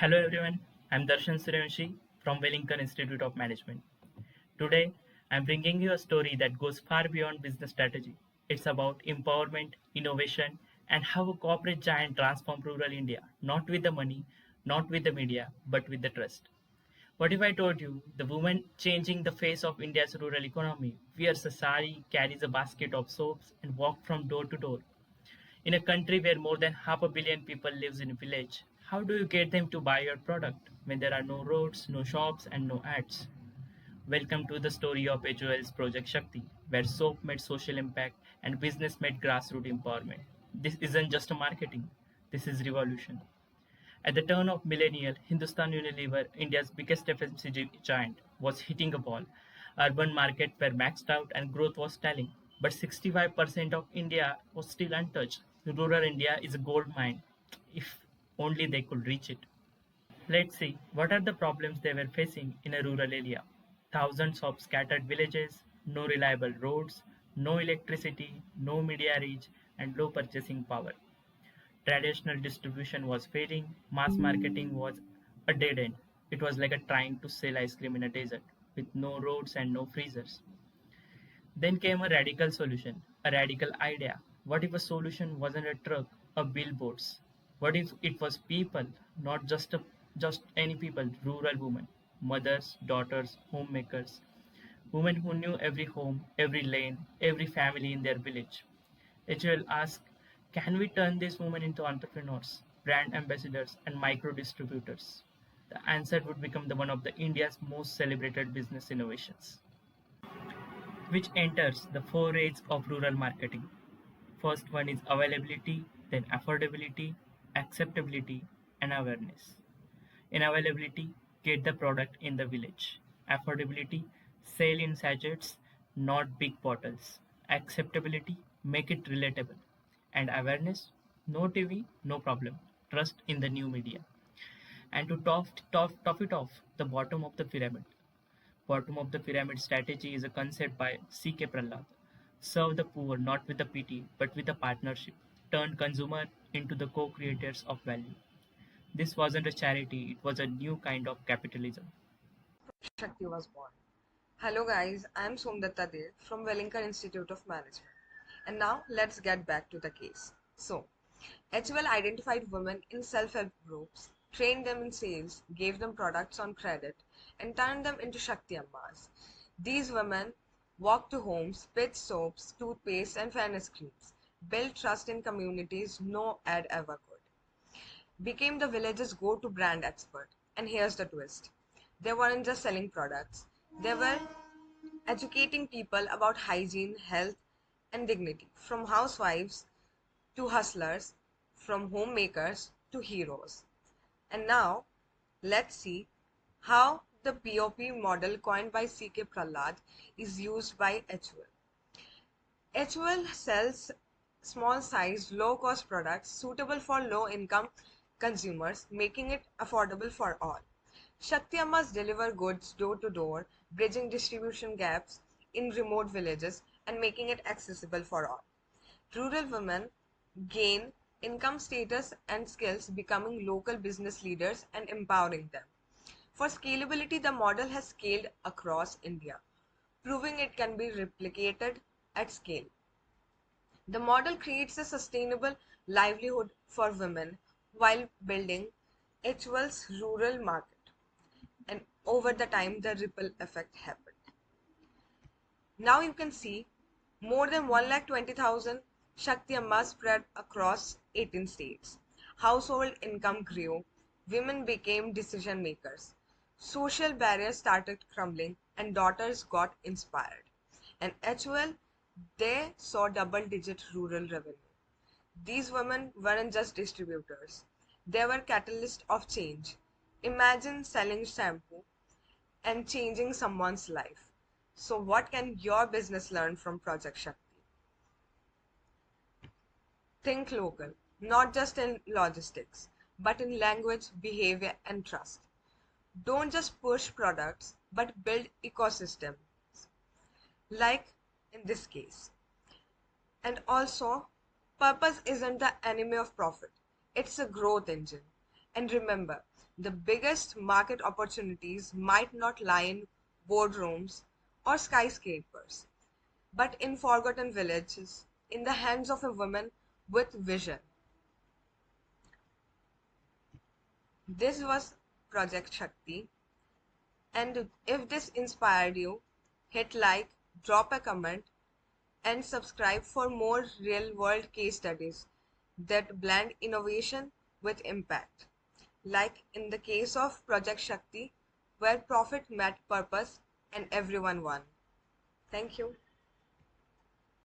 Hello everyone, I'm Darshan Suryawanshi from Welingkar Institute of Management. Today, I'm bringing you a story that goes far beyond business strategy. It's about empowerment, innovation, and how a corporate giant transformed rural India, not with the money, not with the media, but with the trust. What if I told you the woman changing the face of India's rural economy wears a sari, carries a basket of soaps, and walks from door to door? In a country where more than half a billion people lives in a village, how do you get them to buy your product when there are no roads, no shops, and no ads? Welcome to the story of HUL's Project Shakti, where soap made social impact and business made grassroots empowerment. This isn't just a marketing, this is revolution. At the turn of millennial, Hindustan Unilever, India's biggest FMCG giant, was hitting a wall. Urban markets were maxed out and growth was stalling. But 65% of India was still untouched. Rural India is a gold mine, if only they could reach it. Let's see what are the problems they were facing in a rural area. Thousands of scattered villages, no reliable roads, no electricity, no media reach, and low purchasing power. Traditional distribution was failing, mass marketing was a dead end. It was like a trying to sell ice cream in a desert with no roads and no freezers. Then came a radical solution, a radical idea. What if a solution wasn't a truck or billboards? What if it was people, not just any people, rural women, mothers, daughters, homemakers, women who knew every home, every lane, every family in their village. HUL asked, can we turn these women into entrepreneurs, brand ambassadors, and micro distributors? The answer would become the one of the India's most celebrated business innovations, which enters the four A's of rural marketing. First one is availability, then affordability, acceptability, and awareness. In availability, get the product in the village. Affordability, sell in sachets, not big bottles. Acceptability, make it relatable. And awareness, no TV, no problem. Trust in the new media. And to top it off, the bottom of the pyramid. Bottom of the pyramid strategy is a concept by C.K. Prahlad. Serve the poor not with a pity but with a partnership. Turn consumer into the co-creators of value. This wasn't a charity, it was a new kind of capitalism. Shakti was born. Hello guys, I'm Somdatta from Welingkar Institute of Management. And now let's get back to the case. So, HUL identified women in self-help groups, trained them in sales, gave them products on credit, and turned them into Shakti Ammas. These women walked to homes, pitched soaps, toothpaste, and fairness creams, built trust in communities no ad ever could, became the village's go-to brand expert. And here's the twist. They weren't just selling products. They were educating people about hygiene, health, and dignity, from housewives to hustlers, from homemakers to heroes. And now, let's see how the POP model coined by C.K. Prahlad is used by HUL. HUL sells small-sized, low-cost products suitable for low-income consumers, making it affordable for all. Shakti Ammas deliver goods door to door, bridging distribution gaps in remote villages and making it accessible for all. Rural women gain income status and skills, becoming local business leaders and empowering them. For scalability, the model has scaled across India, proving it can be replicated at scale. The model creates a sustainable livelihood for women while building HUL's rural market. And over the time, the ripple effect happened. Now you can see more than 120,000 Shakti Ammas spread across 18 states. Household income grew, women became decision makers, social barriers started crumbling, and daughters got inspired. And HUL, they saw double-digit rural revenue. These women weren't just distributors, they were catalysts of change. Imagine selling shampoo and changing someone's life. So, what can your business learn from Project Shakti? Think local, not just in logistics, but in language, behavior, and trust. Don't just push products, but build ecosystems, like in this case. And also, purpose isn't the enemy of profit, it's a growth engine. And remember, The biggest market opportunities might not lie in boardrooms or skyscrapers, but in forgotten villages, in the hands of a woman with vision. This was Project Shakti, and if this inspired you, hit like, drop a comment, and subscribe for more real world case studies that blend innovation with impact. Like in the case of Project Shakti, where profit met purpose and everyone won. Thank you.